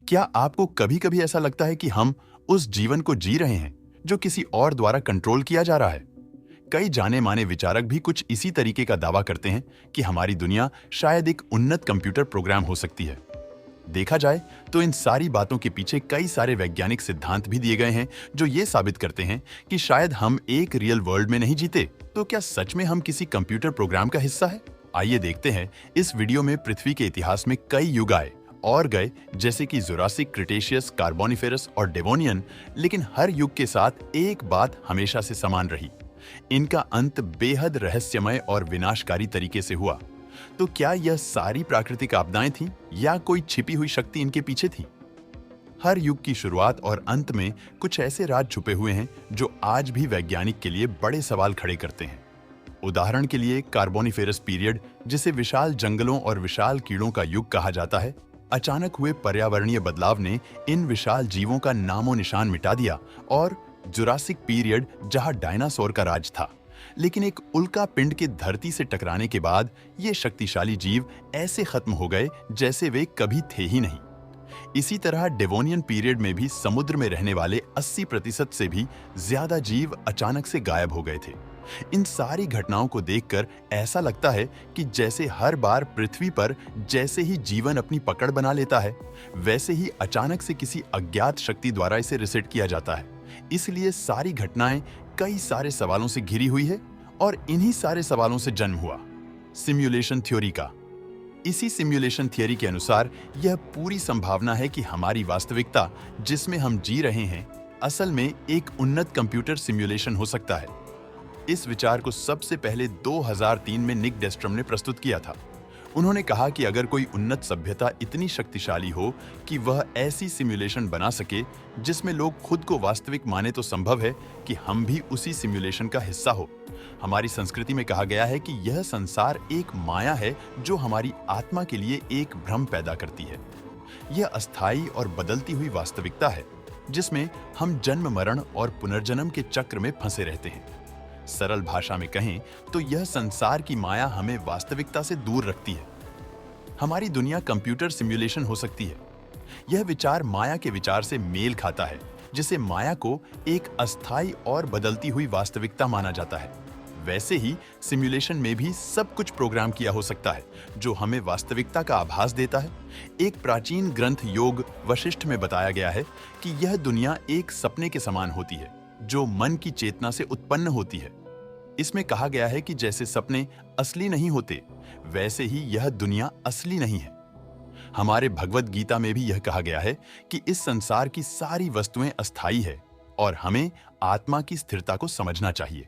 क्या आपको कभी-कभी ऐसा लगता है कि हम उस जीवन को जी रहे हैं जो किसी और द्वारा कंट्रोल किया जा रहा है? कई जाने-माने विचारक भी कुछ इसी तरीके का दावा करते हैं कि हमारी दुनिया शायद एक उन्नत कंप्यूटर प्रोग्राम हो सकती है। देखा जाए तो इन सारी बातों के पीछे कई सारे वैज्ञानिक सिद्धांत भी दिए गए हैं जो ये साबित करते हैं कि शायद हम एक रियल वर्ल्ड में नहीं जीते, तो क्या सच में हम किसी कंप्यूटर प्रोग्राम का हिस्सा है? आइए देखते हैं इस वीडियो में पृथ्वी के इतिहास में कई युग आए और गए, जैसे कि जुरासिक, क्रिटेशियस, कार्बोनिफेरस और डेवोनियन, लेकिन हर युग के साथ एक बात हमेशा से समान रही। इनका अंत बेहद रहस्यमय और विनाशकारी तरीके से हुआ। तो क्या यह सारी प्राकृतिक आपदाएं थीं या कोई छिपी हुई शक्ति इनके पीछे थी? हर युग की शुरुआत और अंत में कुछ ऐसे राज छुपे हुए हैं जो आज भी वैज्ञानिक के लिए बड़े सवाल खड़े करते हैं। उदाहरण के लिए कार्बोनिफेरस पीरियड, जिसे विशाल जंगलों और विशाल कीड़ों का युग कहा जाता है, अचानक हुए पर्यावरणीय बदलाव ने इन विशाल जीवों का नामो निशान मिटा दिया। और जुरासिक पीरियड, जहां डायनासोर का राज था, लेकिन एक उल्का पिंड के धरती से टकराने के बाद ये शक्तिशाली जीव ऐसे खत्म हो गए जैसे वे कभी थे ही नहीं। इसी तरह डेवोनियन पीरियड में भी समुद्र में रहने वाले 80% से भी ज्यादा जीव अचानक से गायब हो गए थे। इन सारी घटनाओं को देखकर ऐसा लगता है कि जैसे हर बार पृथ्वी पर जैसे ही जीवन अपनी पकड़ बना लेता है, वैसे ही अचानक से किसी अज्ञात शक्ति द्वारा इसे रिसेट किया जाता है। इसलिए सारी घटनाएं कई सारे सवालों से घिरी हुई है और इन्हीं सारे सवालों से जन्म हुआ सिमुलेशन थ्योरी का। इसी सिमुलेशन थियरी के अनुसार यह पूरी संभावना है कि हमारी वास्तविकता जिसमें हम जी रहे हैं, असल में एक उन्नत कंप्यूटर सिमुलेशन हो सकता है। इस विचार को सबसे पहले 2003 में निक डेस्ट्रम ने प्रस्तुत किया था। उन्होंने कहा कि अगर कोई उन्नत सभ्यता इतनी शक्तिशाली हो कि वह ऐसी सिमुलेशन बना सके जिसमें लोग खुद को वास्तविक माने, तो संभव है कि हम भी उसी सिमुलेशन का हिस्सा हो। हमारी संस्कृति में कहा गया है कि यह संसार एक माया है जो हमारी आत्मा के लिए एक भ्रम पैदा करती है। यह अस्थायी और बदलती हुई वास्तविकता है जिसमें हम जन्म, मरण और पुनर्जन्म के चक्र में फंसे रहते हैं। सरल भाषा में कहें तो यह संसार की माया हमें वास्तविकता से दूर रखती है। हमारी दुनिया कंप्यूटर सिमुलेशन हो सकती है। यह विचार माया के विचार से मेल खाता है, जिसे माया को एक अस्थायी और बदलती हुई वास्तविकता माना जाता है। वैसे ही सिमुलेशन में भी सब कुछ प्रोग्राम किया हो सकता है जो हमें वास्तविकता का आभास देता है। एक प्राचीन ग्रंथ योग वशिष्ठ में बताया गया है कि यह दुनिया एक सपने के समान होती है जो मन की चेतना से उत्पन्न होती है। इसमें कहा गया है कि जैसे सपने असली नहीं होते, वैसे ही यह दुनिया असली नहीं है। हमारे भगवत गीता में भी यह कहा गया है कि इस संसार की सारी वस्तुएं अस्थायी है और हमें आत्मा की स्थिरता को समझना चाहिए।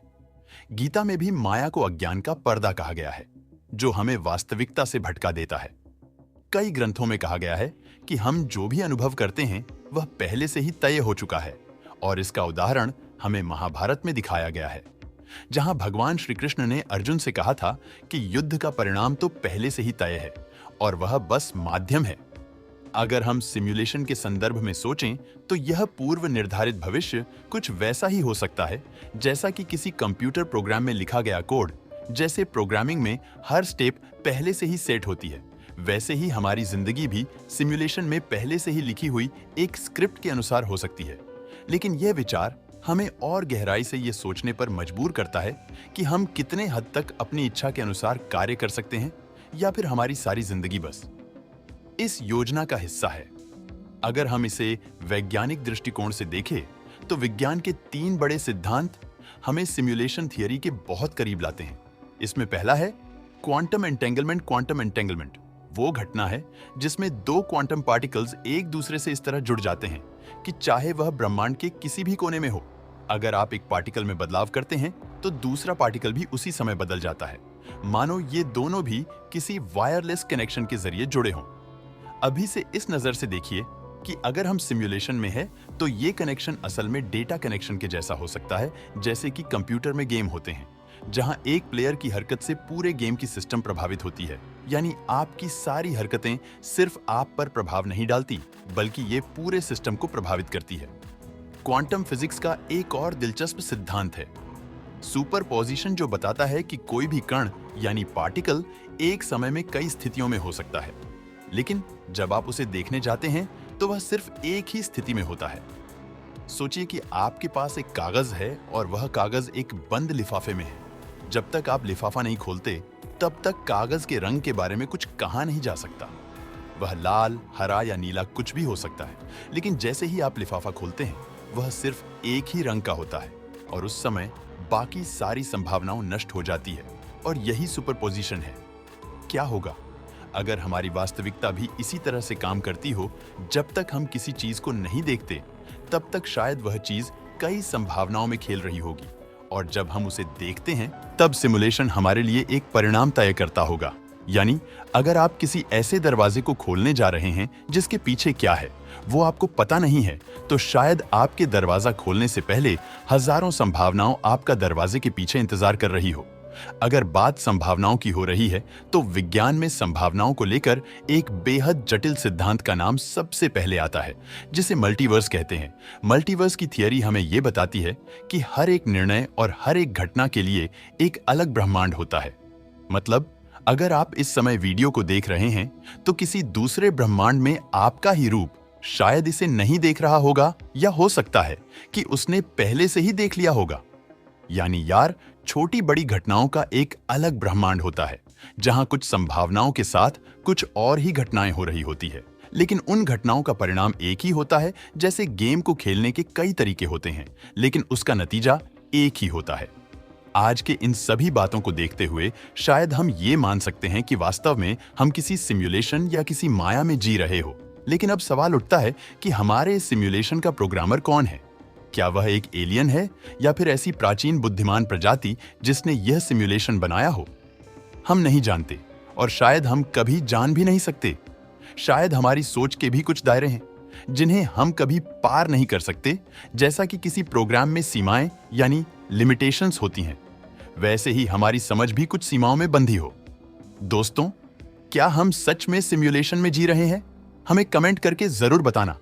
गीता में भी माया को अज्ञान का पर्दा कहा गया है जो हमें वास्तविकता से भटका देता है। कई ग्रंथों में कहा गया है कि हम जो भी अनुभव करते हैं वह पहले से ही तय हो चुका है, और इसका उदाहरण हमें महाभारत में दिखाया गया है, जहां भगवान श्री कृष्ण ने अर्जुन से कहा था कि युद्ध का परिणाम तो पहले से ही तय है और वह बस माध्यम है। अगर हम सिमुलेशन के संदर्भ में सोचें तो यह पूर्व निर्धारित भविष्य कुछ वैसा ही हो सकता है जैसा कि किसी कंप्यूटर प्रोग्राम में लिखा गया कोड। जैसे प्रोग्रामिंग में हर स्टेप पहले से ही सेट होती है, वैसे ही हमारी जिंदगी भी सिमुलेशन में पहले से ही लिखी हुई एक स्क्रिप्ट के अनुसार हो सकती है। लेकिन यह विचार हमें और गहराई से यह सोचने पर मजबूर करता है कि हम कितने हद तक अपनी इच्छा के अनुसार कार्य कर सकते हैं, या फिर हमारी सारी जिंदगी बस इस योजना का हिस्सा है। अगर हम इसे वैज्ञानिक दृष्टिकोण से देखें तो विज्ञान के 3 बड़े सिद्धांत हमें सिमुलेशन थियरी के बहुत करीब लाते हैं। इसमें पहला है क्वांटम एंटेंगलमेंट। क्वांटम एंटेंगलमेंट वो घटना है जिसमें 2 क्वांटम पार्टिकल्स एक दूसरे से इस तरह जुड़ जाते हैं कि चाहे वह ब्रह्मांड के किसी भी कोने में हो, अगर आप एक पार्टिकल में बदलाव करते हैं तो दूसरा पार्टिकल भी उसी समय बदल जाता है, मानो ये दोनों भी किसी वायरलेस कनेक्शन के जरिए जुड़े हों। अभी से इस नजर से देखिए कि अगर हम सिमुलेशन में हैं तो ये कनेक्शन असल में डेटा कनेक्शन के जैसा हो सकता है, जैसे कि कंप्यूटर में गेम होते हैं जहां एक प्लेयर की हरकत से पूरे गेम की सिस्टम प्रभावित होती है। यानी आपकी सारी हरकतें सिर्फ आप पर प्रभाव नहीं डालती, बल्कि ये पूरे सिस्टम को प्रभावित करती है। क्वांटम फिजिक्स का एक और दिलचस्प सिद्धांत है सुपरपोजिशन, जो बताता है कि कोई भी कण यानी पार्टिकल एक समय में कई स्थितियों में हो सकता है, लेकिन जब आप उसे देखने जाते हैं तो वह सिर्फ एक ही स्थिति में होता है। सोचिए कि आपके पास एक कागज है और वह कागज एक बंद लिफाफे में है। जब तक आप लिफाफा नहीं खोलते, तब तक कागज के रंग के बारे में कुछ कहा नहीं जा सकता। वह लाल, हरा या नीला कुछ भी हो सकता है, लेकिन जैसे ही आप लिफाफा खोलते हैं, वह सिर्फ एक ही रंग का होता है और उस समय बाकी सारी संभावनाएं नष्ट हो जाती है। और यही सुपरपोजिशन है। क्या होगा अगर हमारी वास्तविकता भी इसी तरह से काम करती हो? जब तक हम किसी चीज को नहीं देखते, तब तक शायद वह चीज कई संभावनाओं में खेल रही होगी, और जब हम उसे देखते हैं, तब सिमुलेशन हमारे लिए एक परिणाम तय करता होगा। यानी अगर आप किसी ऐसे दरवाजे को खोलने जा रहे हैं जिसके पीछे क्या है वो आपको पता नहीं है, तो शायद आपके दरवाजा खोलने से पहले हजारों संभावनाओं आपका दरवाजे के पीछे इंतजार कर रही हो। अगर बात संभावनाओं की हो रही है, तो विज्ञान में संभावनाओं को लेकर एक बेहद जटिल सिद्धांत का नाम सबसे पहले आता है, जिसे मल्टीवर्स कहते हैं। मल्टीवर्स की थियरी हमें यह बताती है कि हर एक निर्णय और हर एक घटना के लिए एक अलग ब्रह्मांड होता है। मतलब अगर आप इस समय वीडियो को देख रहे हैं, तो किसी दूसरे ब्रह्मांड में आपका ही रूप शायद इसे नहीं देख रहा होगा, या हो सकता है कि उसने पहले से ही देख लिया होगा। यानी यार, छोटी बड़ी घटनाओं का एक अलग ब्रह्मांड होता है, जहां कुछ संभावनाओं के साथ कुछ और ही घटनाएं हो रही होती है, लेकिन उन घटनाओं का परिणाम एक ही होता है। जैसे गेम को खेलने के कई तरीके होते हैं, लेकिन उसका नतीजा एक ही होता है। आज के इन सभी बातों को देखते हुए शायद हम ये मान सकते हैं कि वास्तव में हम किसी सिमुलेशन या किसी माया में जी रहे हो। लेकिन अब सवाल उठता है कि हमारे इस सिमुलेशन का प्रोग्रामर कौन है? क्या वह एक एलियन है, या फिर ऐसी प्राचीन बुद्धिमान प्रजाति जिसने यह सिमुलेशन बनाया हो? हम नहीं जानते, और शायद हम कभी जान भी नहीं सकते। शायद हमारी सोच के भी कुछ दायरे हैं जिन्हें हम कभी पार नहीं कर सकते। जैसा कि किसी प्रोग्राम में सीमाएं यानी लिमिटेशंस होती हैं, वैसे ही हमारी समझ भी कुछ सीमाओं में बंधी हो। दोस्तों, क्या हम सच में सिमुलेशन में जी रहे हैं? हमें कमेंट करके जरूर बताना।